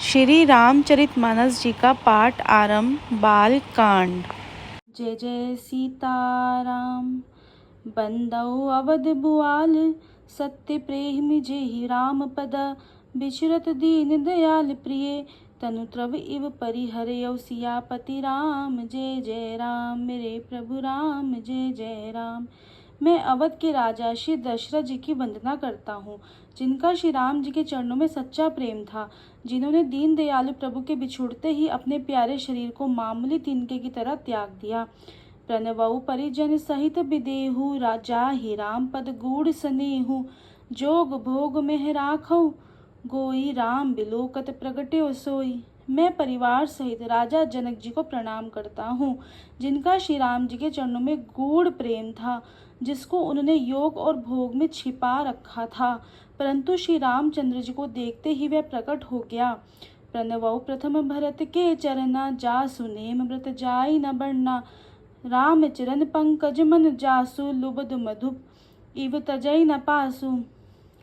श्री रामचरितमानस जी का पाठ आरंभ। बाल कांड। जय जय सीताराम। बंदौ अवध भुआल, सत्य प्रेम जेहि राम पद। बिचरत दीन दयाल प्रिय, तनु त्रव इव परिहरयौ सियापति राम। जय जय राम मेरे प्रभु राम, जय जय राम। मैं अवध के राजा श्री दशरथ जी की वंदना करता हूँ, जिनका श्री राम जी के चरणों में सच्चा प्रेम था, जिन्होंने दीन दयालु प्रभु के बिछुड़ते ही अपने प्यारे शरीर को मामूली तिनके की तरह त्याग दिया। प्रणवऊ परिजन सहित विदेहु, राजा ही राम पद गूढ़ स्नेहु। जोग भोग में राखौ, गोई राम बिलोकत प्रगट्यो सोई। मैं परिवार सहित राजा जनक जी को प्रणाम करता हूँ, जिनका श्री राम जी के चरणों में गूढ़ प्रेम था, जिसको उन्होंने योग और भोग में छिपा रखा था, परंतु श्री रामचंद्र जी को देखते ही वह प्रकट हो गया। प्रणवौ प्रथम भरत के चरना, जासु नेम व्रत जाई न बढ़ना। राम चरण पंकज मन जासु, लुबद मधुप इव तजई न पासु।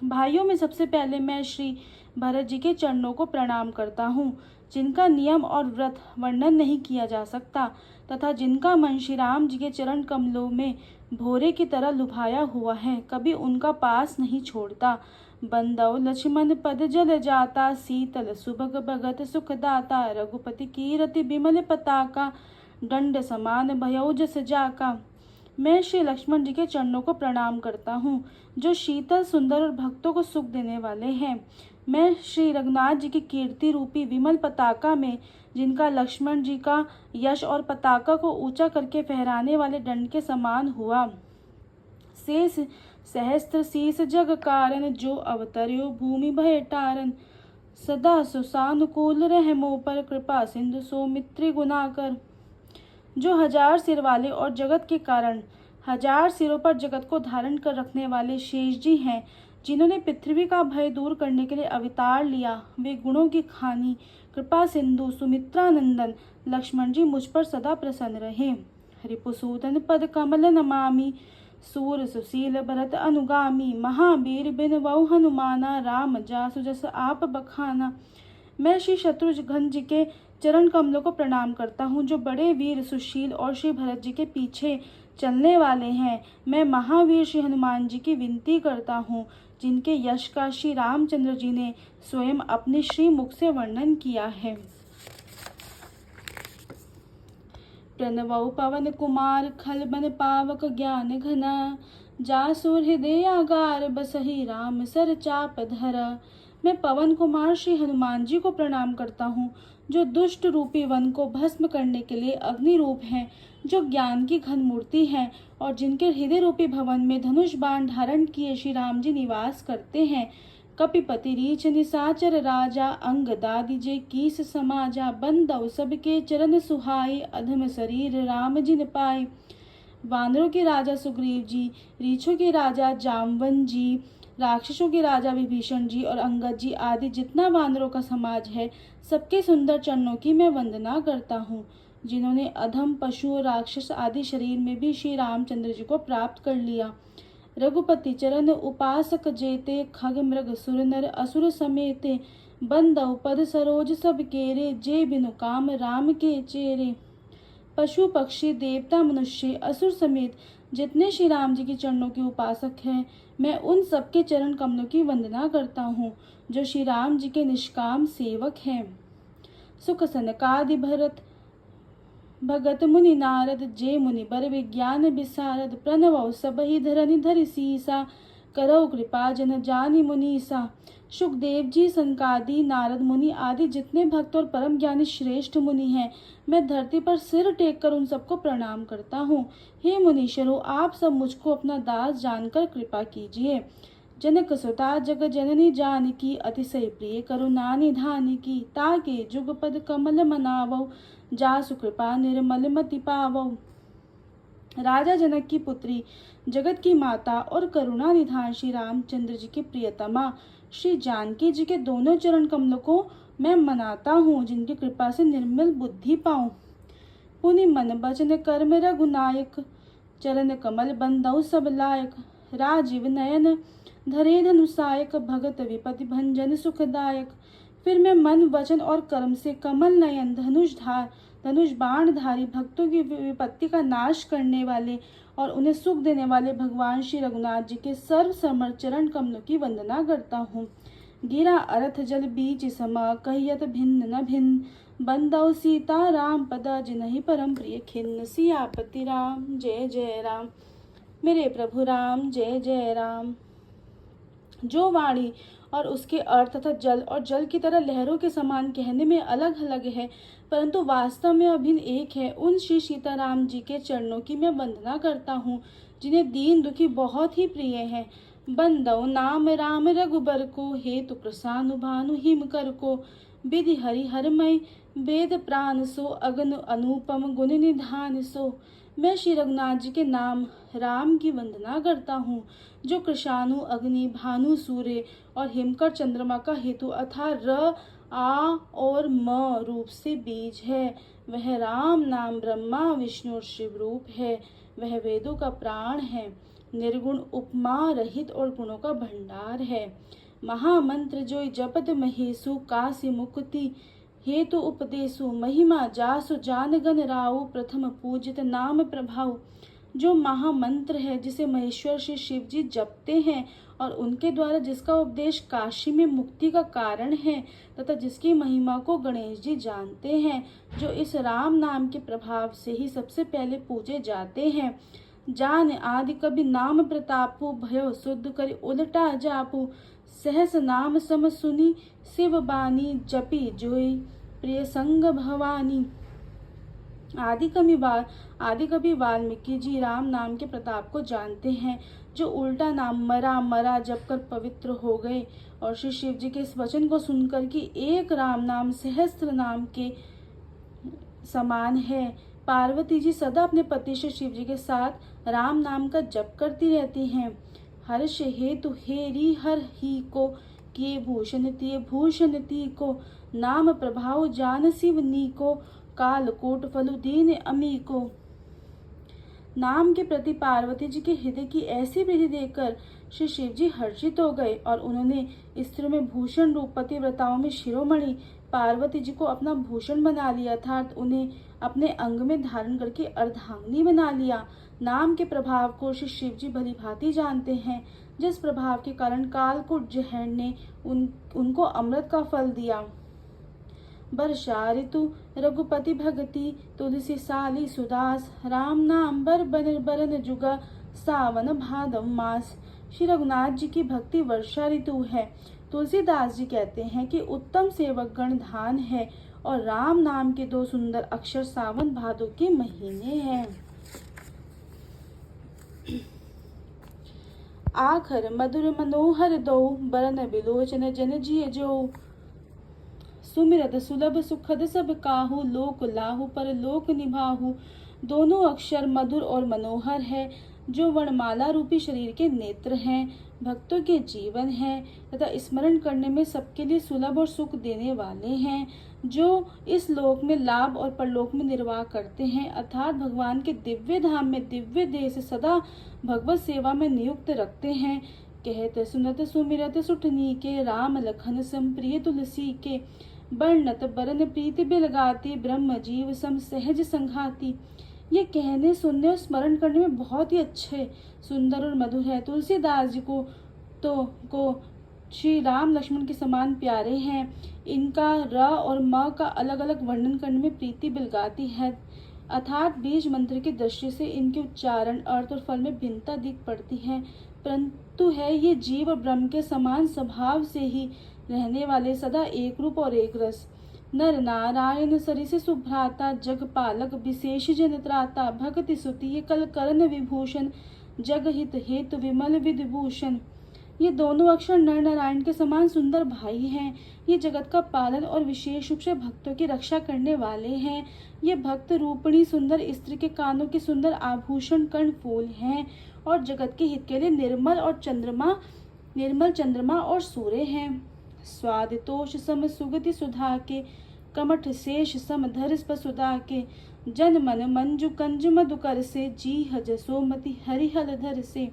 भाइयों में सबसे पहले मैं श्री भरत जी के चरणों को प्रणाम करता हूँ, जिनका नियम और व्रत वर्णन नहीं किया जा सकता, तथा जिनका मन श्री राम जी के चरण कमलों में भोरे की तरह लुभाया हुआ है, कभी उनका पास नहीं छोड़ता। बंदौ लक्ष्मण पद जल जाता, शीतल सुभग भगत सुखदाता। रघुपति कीरति बिमल पताका, दंड समान भयौ जस जाका। मैं श्री लक्ष्मण जी के चरणों को प्रणाम करता हूँ, जो शीतल सुंदर और भक्तों को सुख देने वाले हैं। मैं श्री रघुनाथ जी की कीर्ति रूपी विमल पताका में, जिनका लक्ष्मण जी का यश और पताका को ऊंचा करके फहराने वाले दंड के समान हुआ। शेष सहस्त्र शीस जग कारण, जो अवतर्यो भूमि भय टारन। सदा सुसानुकूल रहमो पर, कृपा सिंधु सौमित्री गुनाकर। जो हजार सिर वाले और जगत के कारण, हजार सिरों पर जगत को धारण कर रखने वाले शेष जी हैं, जिन्होंने पृथ्वी का भय दूर करने के लिए अवतार लिया, वे गुणों की खानी कृपा सिंधु सुमित्रा नंदन लक्ष्मण जी मुझ पर सदा प्रसन्न रहे। रिपुसूदन पद कमल नमामि, सूर सुशील भरत अनुगामी। महावीर बिन वौ हनुमाना, राम जासु जस आप बखाना। मैं श्री शत्रुघ्न जी के चरण कमलों को प्रणाम करता हूँ, जो बड़े वीर सुशील और श्री भरत जी के पीछे चलने वाले हैं। मैं महावीर श्री हनुमान जी की विनती करता हूँ, जिनके यश का श्री रामचंद्र जी ने स्वयं अपने श्री मुख से वर्णन किया है। प्रणवौ पवन कुमार, खल बन पावक ज्ञान घना। जासु हृदयागार, बसहि राम सर चाप धरा। मैं पवन कुमार श्री हनुमान जी को प्रणाम करता हूँ, जो दुष्ट रूपी वन को भस्म करने के लिए अग्नि रूप हैं, जो ज्ञान की घन मूर्ति हैं, और जिनके हृदय रूपी भवन में धनुष बाण धारण किए श्री राम जी निवास करते हैं। कपिपति रीछ निसाचर राजा, अंग दादि जे कीस समाजा। बंदौ सबके चरण सुहाई, अधम शरीर राम जिन पाए। वानरों के राजा सुग्रीव जी, रीछों के राजा जामवन जी, राक्षसों के राजा विभीषण जी और अंगद जी आदि जितना वानरों का समाज है, सबके सुंदर चरणों की मैं वंदना करता हूँ, जिन्होंने अधम पशु और राक्षस आदि शरीर में भी श्री रामचंद्र जी को प्राप्त कर लिया। रघुपति चरण उपासक जेते, खग मृग सुर नर असुर समेते। बंदौ पद सरोज सब केरे, जे बिनु काम राम के चेरे। पशु पक्षी देवता मनुष्य असुर समेत जितने श्री राम जी के चरणों के उपासक हैं, मैं उन सबके चरण कमलों की वंदना करता हूँ, जो श्री राम जी के निष्काम सेवक हैं। सुख सनकादि भरत भगत मुनि नारद, जे मुनि बर विज्ञान विशारद। प्रणवौ सबहि धरनि धरि सीसा, करौ कृपा जन जानि मुनीसा। सुखदेव जी, सनकादि, नारद मुनि आदि जितने भक्त और परम ज्ञानी श्रेष्ठ मुनि हैं, मैं धरती पर सिर टेक कर उन सबको प्रणाम करता हूँ। हे मुनीश्वरों, आप सब मुझको अपना दास जानकर कृपा कीजिए। जनक सुता जग जननी जानकी, अतिशय प्रिय करुणा निधान की। ताके जुगपद कमल मनावौ, जासु कृपा निर्मल मति पावौ। राजा जनक की पुत्री, जगत की माता और करुणा निधान श्री रामचंद्र जी की प्रियतमा श्री जानकी जी के दोनों चरण कमलों को मैं मनाता हूँ, जिनकी कृपा से निर्मल बुद्धि पाऊं। पुनि मन बचन कर्म रघुनायक, चरण कमल बंदौ सब लायक। राजीव नयन धरे धनुषायक, भगत विपति भंजन सुखदायक। फिर मैं मन वचन और कर्म से कमल नयन धनुष बाणधारी भक्तों की विपत्ति का नाश करने वाले और उन्हें सुख देने वाले भगवान श्री रघुनाथ जी के सर्व समर्थ चरण कमलों की वंदना करता हूँ। गिरा अर्थ जल बीच सम कहियत भिन्न न भिन्न बंदौ सीता राम पद जिन्हि परम प्रिय खिन्न। सियापति राम जय जय राम। मेरे प्रभु राम जय जय राम। जो वाणी और उसके अर्थ तथा जल और जल की तरह लहरों के समान कहने में अलग अलग है, परंतु वास्तव में अभिन्न एक है, उन श्री सीताराम जी के चरणों की मैं वंदना करता हूँ, जिन्हें दीन दुखी बहुत ही प्रिय हैं। बंदौ नाम राम रघुबर को, हेतु प्रसानु भानु हिम कर को, विधि हरि हरमय वेद प्राण सो, अगन अनुपम गुण निधान सो। मैं श्री रघुनाथ जी के नाम राम की वंदना करता हूँ, जो कृषाणु अग्नि भानु सूर्य और हिमकर चंद्रमा का हेतु अर्थात र आ और म रूप से बीज है। वह राम नाम ब्रह्मा विष्णु और शिव रूप है। वह वेदों का प्राण है, निर्गुण उपमा रहित और गुणों का भंडार है। महामंत्र जो जपत महेशु, काशी मुक्ति हेतु उपदेशु, महिमा जासु जानगन राउ, प्रथम पूजित नाम प्रभाव। जो महामंत्र है जिसे महेश्वर श्री शिव जी जपते हैं और उनके द्वारा जिसका उपदेश काशी में मुक्ति का कारण है, तथा जिसकी महिमा को गणेश जी जानते हैं, जो इस राम नाम के प्रभाव से ही सबसे पहले पूजे जाते हैं। जान आदि कभी नाम प्रतापु, भयो शुद्ध कर उलटा जापु, सहस नाम सम सुनी शिव बानी, जपी जोई प्रिय संग भवानी। आदि कवि वाल्मीकि जी राम नाम के प्रताप को जानते हैं, जो उल्टा नाम मरा जप कर पवित्र हो गए, और श्री शिव जी के इस वचन को सुनकर कि एक राम नाम सहस्त्र नाम के समान है। पार्वती जी सदा अपने पति श्री शिव जी के साथ राम नाम का जप करती रहती हैं। हर्ष हेतु हेरी हर ही को, किए भूषण ती को, नाम प्रभाव जान शिव नी को, काल कोट फलु दीन अमी को। नाम के प्रति पार्वती जी के हृदय की ऐसी प्रीति देखकर श्री शिव जी हर्षित हो गए और उन्होंने स्त्रियों में भूषण रूप पतिव्रताओं में शिरोमणि पार्वती जी को अपना भूषण बना लिया, अर्थात उन्हें अपने अंग में धारण करके अर्धांगिनी बना लिया। नाम के प्रभाव को श्री शिव जी भली भांति जानते हैं, जिस प्रभाव के कारण कालकूट जहर ने उनको अमृत का फल दिया। वर्षा ऋतु रघुपति भगति, तुलसी साली सुदास, राम नाम बरन जुगा, सावन भादव मास। श्री रघुनाथ जी की भक्ति वर्षा ऋतु है। तुलसीदास जी कहते हैं कि उत्तम सेवक गण धान है, और राम नाम के दो सुंदर अक्षर सावन भादव के महीने हैं। आखर मधुर मनोहर दो, बरन बिलोचन जन जिय जो, सुमिरत सुलभ सुखद सब काहू, लोक लाहू पर लोक निभाहू। दोनों अक्षर मधुर और मनोहर है, जो वर्णमाला रूपी शरीर के नेत्र हैं, भक्तों के जीवन हैं, तथा स्मरण करने में सबके लिए सुलभ और सुख देने वाले हैं, जो इस लोक में लाभ और परलोक में निर्वाह करते हैं, अर्थात भगवान के दिव्य धाम में दिव्य देह से सदा भगवत सेवा में नियुक्त रखते हैं। कहते सुनत सुमिरत सुठनी के, राम लखन सम प्रिय तुलसी के, वर्णत बरन प्रीति बिलगाती, ब्रह्म जीव सम सहज संघाती। ये कहने सुनने और स्मरण करने में बहुत ही अच्छे सुंदर और मधुर है। तुलसीदास जी को श्री राम लक्ष्मण के समान प्यारे हैं। इनका र और म का अलग अलग वर्णन करने में प्रीति बिलगाती है, अर्थात बीज मंत्र की दृष्टि से इनके उच्चारण अर्थ और फल में भिन्नता दिख पड़ती है, परंतु है ये जीव और ब्रह्म के समान स्वभाव से ही रहने वाले, सदा एक रूप और एक रस। नर नारायण सरिस सुभ्राता, जग पालक विशेष जन त्राता, भक्ति सुति कल करण विभूषण, जग हित हेतु विमल विधिभूषण। ये दोनों अक्षर नर नारायण के समान सुंदर भाई हैं। ये जगत का पालन और विशेष रूप से भक्तों की रक्षा करने वाले हैं। ये भक्त रूपणी सुंदर स्त्री के कानों के सुंदर आभूषण कर्ण फूल हैं, और जगत के हित के लिए निर्मल चंद्रमा और सूर्य हैं। स्वादितोष सम सुगति सुधा के, कमठ शेष सम धर सुधा के, जन मन मंजु कंज मधुकर से, जी जसोमति हरिहल धर से।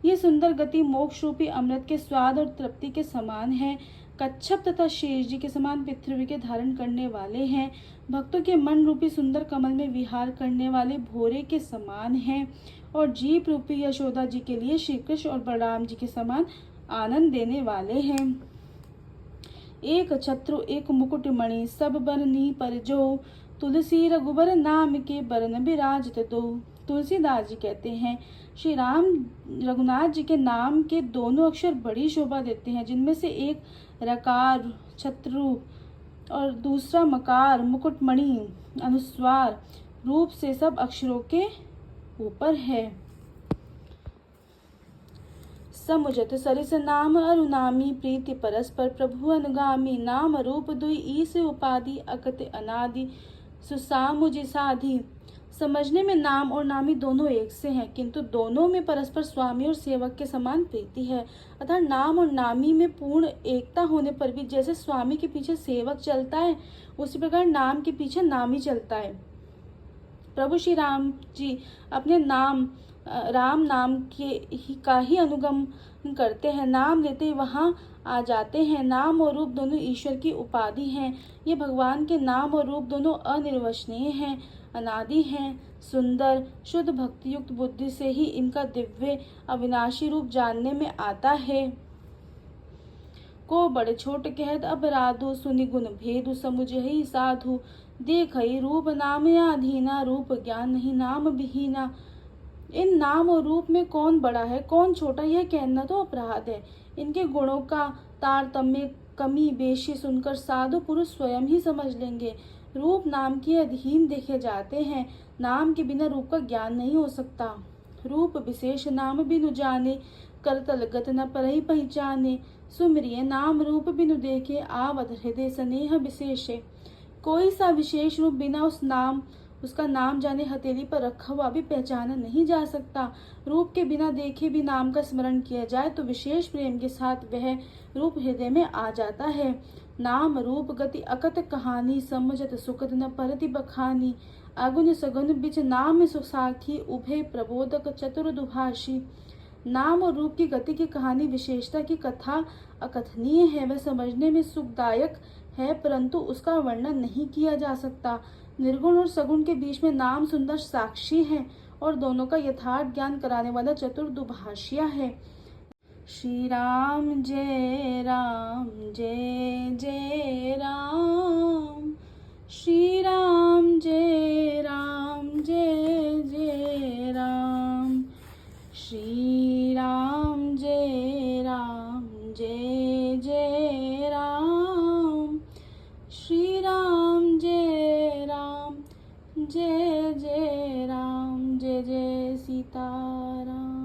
ये सुंदर गति मोक्ष रूपी अमृत के स्वाद और तृप्ति के समान है। कच्छप तथा शेष जी के समान पृथ्वी के धारण करने वाले हैं। भक्तों के मन रूपी सुंदर कमल में विहार करने वाले भोरे के समान हैं और जीप रूपी यशोदा जी के लिए श्री कृष्ण और बलराम जी के समान आनंद देने वाले हैं। एक छत्रु एक मुकुट मणि सब बरनी पर जो, तुलसी रघुबर नाम के बरन बिराजत दो। तुलसीदास जी कहते हैं श्री राम रघुनाथ जी के नाम के दोनों अक्षर बड़ी शोभा देते हैं, जिनमें से एक रकार छत्रु और दूसरा मकार मुकुटमणि अनुस्वार रूप से सब अक्षरों के ऊपर है। समुझत सरिस नाम अरुनामी प्रीति परस्पर प्रभु अनुगामी, नाम रूप दुई ईस उपाधि अकत अनादि सुसामुझ साधि। समझने में नाम और नामी दोनों एक से हैं, किंतु दोनों में परस्पर स्वामी और सेवक के समान प्रीति है। अतः नाम और नामी में पूर्ण एकता होने पर भी जैसे स्वामी के पीछे सेवक चलता है, उसी प्रकार नाम के पीछे नामी चलता है। प्रभु श्री राम जी अपने राम नाम का ही अनुगम करते हैं। नाम लेते ही वहाँ आ जाते हैं। नाम और रूप दोनों ईश्वर की उपाधि हैं। ये भगवान के नाम और रूप दोनों अनिर्वचनीय हैं, अनादि हैं। सुंदर शुद्ध भक्ति युक्त बुद्धि से ही इनका दिव्य अविनाशी रूप जानने में आता है। को बड़े छोट कहत अपराधु, सुनि गुण भेदु समुझहि साधु। देखहि रूप नाम आधीना, रूप ज्ञान नहीं नाम विहीना। इन नाम और रूप में कौन बड़ा है कौन छोटा, यह कहना तो अपराध है। इनके गुणों का तारतम्य कमी बेशी सुनकर साधु पुरुष स्वयं ही समझ लेंगे। रूप नाम के अधीन देखे जाते हैं। नाम के बिना रूप का ज्ञान नहीं हो सकता। रूप विशेष नाम बिनु जाने, करतल गत न परहि पहचाने। सुमिरिय नाम रूप बिनु देखे, आवत हृदय स्नेह विशेषे। कोई सा विशेष रूप बिना उसका नाम जाने हथेली पर रखा हुआ भी पहचाना नहीं जा सकता। रूप के बिना देखे भी नाम का स्मरण किया जाए तो विशेष प्रेम के साथ वह रूप हृदय में आ जाता है। नाम रूप गति अकत कहानी, समझत सुखद न परति बखानी। अगुन सगुन बिच नाम सुसाखी, उभय प्रबोधक चतुर दुभाषी। नाम और रूप की गति की कहानी विशेषता की कथा अकथनीय है। वह समझने में सुखदायक है, परंतु उसका वर्णन नहीं किया जा सकता। निर्गुण और सगुण के बीच में नाम सुंदर साक्षी है और दोनों का यथार्थ ज्ञान कराने वाला चतुर दुभाषिया है। श्री राम जय जय राम। श्री राम जय जय राम। श्री राम जय जय राम। श्री राम जय राम जय जय राम। जय जय सीताराम।